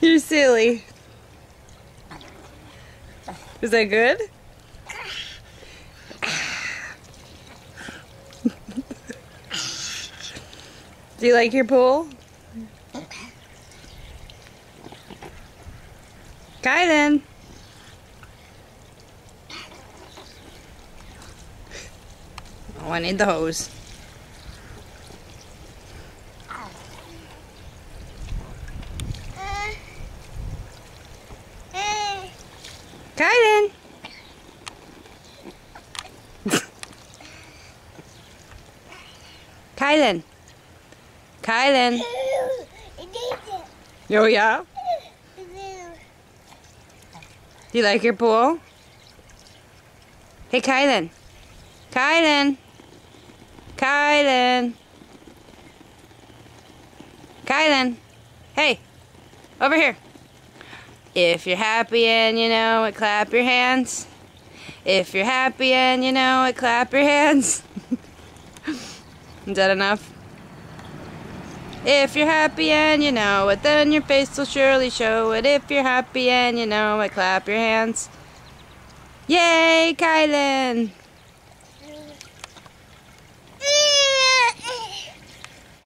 You're silly. Is that good? Do you like your pool? Kylan. Oh, I need the hose. Kylan. Kylan. Kylan. Oh yeah? Do you like your pool? Hey Kylan. Kylan. Kylan. Kylan. Hey. Over here. If you're happy and you know it, clap your hands. If you're happy and you know it, clap your hands. Is that enough? If you're happy and you know it, then your face will surely show it. If you're happy and you know it, clap your hands. Yay, Kylan!